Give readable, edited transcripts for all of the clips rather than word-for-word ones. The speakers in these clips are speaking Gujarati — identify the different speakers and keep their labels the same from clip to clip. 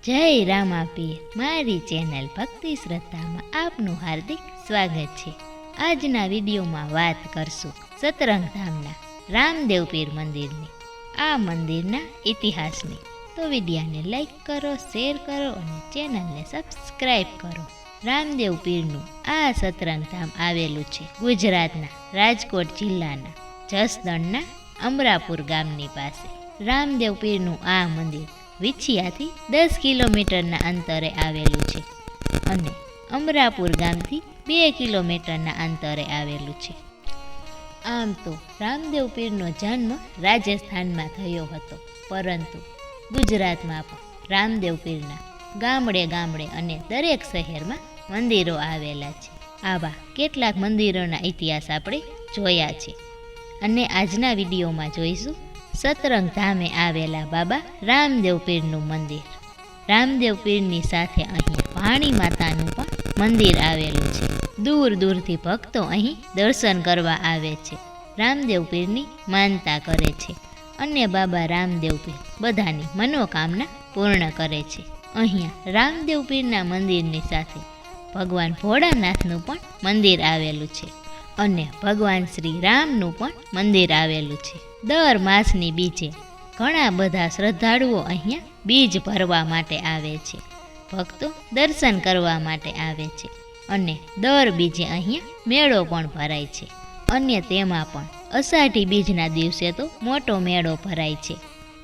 Speaker 1: જય રામાપીર મારી ચેનલ ભક્તિ શ્રદ્ધામાં આપનું હાર્દિક સ્વાગત છે। આજના વિડીયોમાં વાત કરશું સતરંગ ધામના રામદેવ પીર મંદિરની। આ મંદિરના ઇતિહાસની તો વિડીયોને લાઈક કરો, શેર કરો અને ચેનલને સબસ્ક્રાઈબ કરો। રામદેવ પીરનું આ સતરંગ ધામ આવેલું છે ગુજરાતના રાજકોટ જિલ્લાના જસદણના અમરાપુર ગામની પાસે। રામદેવ પીરનું આ મંદિર વિછિયાથી 10 કિલોમીટરના અંતરે આવેલું છે અને અમરાપુર ગામથી 2 કિલોમીટરના અંતરે આવેલું છે। આમ તો રામદેવ પીરનો જન્મ રાજસ્થાનમાં થયો હતો, પરંતુ ગુજરાતમાં પણ રામદેવ પીરના ગામડે ગામડે અને દરેક શહેરમાં મંદિરો આવેલા છે। આવા કેટલાક મંદિરોના ઇતિહાસ આપણે જોયા છે અને આજના વિડીયોમાં જોઈશું સતરંગ ધામે આવેલા બાબા રામદેવ પીરનું મંદિર। રામદેવ પીરની સાથે અહીં વાણી માતાનું પણ મંદિર આવેલું છે। દૂર દૂરથી ભક્તો અહીં દર્શન કરવા આવે છે, રામદેવ પીરની માનતા કરે છે અને બાબા રામદેવ પીર બધાની મનોકામના પૂર્ણ કરે છે। અહીંયા રામદેવ પીરના મંદિરની સાથે ભગવાન ભોળાનાથનું પણ મંદિર આવેલું છે અને ભગવાન શ્રી રામનું પણ મંદિર આવેલું છે। દર માસની બીજે ઘણા બધા શ્રદ્ધાળુઓ અહીંયા બીજ ભરવા માટે આવે છે, ભક્તો દર્શન કરવા માટે આવે છે અને દર બીજે અહીંયા મેળો પણ ભરાય છે અને તેમાં પણ અષાઢી બીજના દિવસે તો મોટો મેળો ભરાય છે,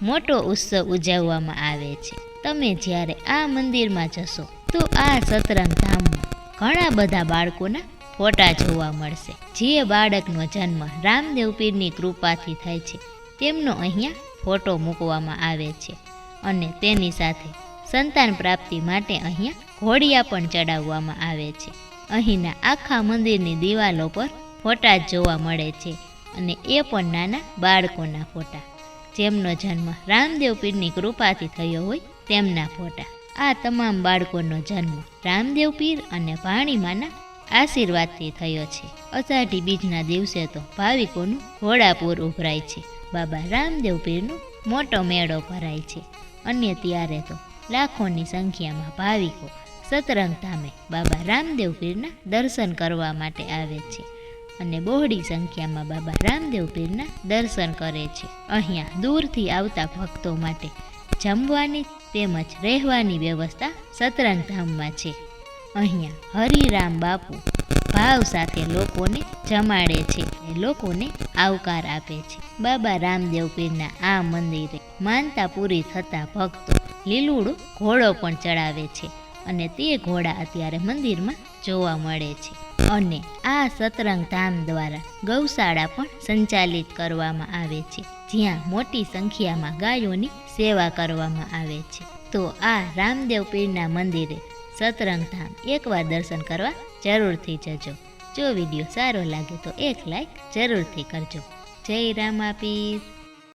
Speaker 1: મોટો ઉત્સવ ઉજવવામાં આવે છે। તમે જ્યારે આ મંદિરમાં જશો તો આ સતરંગ ધામમાં ઘણા બધા બાળકોના ફોટા જોવા મળશે। જે બાળકનો જન્મ રામદેવ પીરની કૃપાથી થાય છે તેમનો અહીંયા ફોટો મૂકવામાં આવે છે અને તેની સાથે સંતાન પ્રાપ્તિ માટે અહીંયા ઘોડિયા પણ ચડાવવામાં આવે છે। અહીંના આખા મંદિરની દિવાલો પર ફોટા જોવા મળે છે અને એ પણ નાના બાળકોના ફોટા, જેમનો જન્મ રામદેવ પીરની કૃપાથી થયો હોય તેમના ફોટા। આ તમામ બાળકોનો જન્મ રામદેવ પીર અને ભાણીમાના આશીર્વાદથી થયો છે। અષાઢી બીજના દિવસે તો ભાવિકોનું ઘોડાપૂર ઉભરાય છે, બાબા રામદેવ પીરનો મોટો મેળો ભરાય છે અને ત્યારે તો લાખોની સંખ્યામાં ભાવિકો સતરંગ ધામે બાબા રામદેવ પીરના દર્શન કરવા માટે આવે છે અને બહોળી સંખ્યામાં બાબા રામદેવ પીરના દર્શન કરે છે। અહીંયા દૂરથી આવતા ભક્તો માટે જમવાની તેમજ રહેવાની વ્યવસ્થા સતરંગ ધામમાં છે। અહીંયા હરિરામ બાપુ ભાવ સાથે લોકોને જમાડે છે અને લોકોને આવકાર આપે છે। બાબા રામદેવ પીરના આ મંદિરે માનતા પૂરી થતા ભક્તો લીલુડો ઘોડો પણ ચડાવે છે અને તે ઘોડા અત્યારે મંદિરમાં જોવા મળે છે અને આ સતરંગ ધામ દ્વારા ગૌશાળા પણ સંચાલિત કરવામાં આવે છે, જ્યાં મોટી સંખ્યામાં ગાયોની સેવા કરવામાં આવે છે। તો આ રામદેવ પીરના મંદિરે સતરંગ ધામ એકવાર દર્શન કરવા જરૂરથી જજો। જો વિડીયો સારો લાગે તો એક લાઈક જરૂરથી કરજો। જય રામાપીર।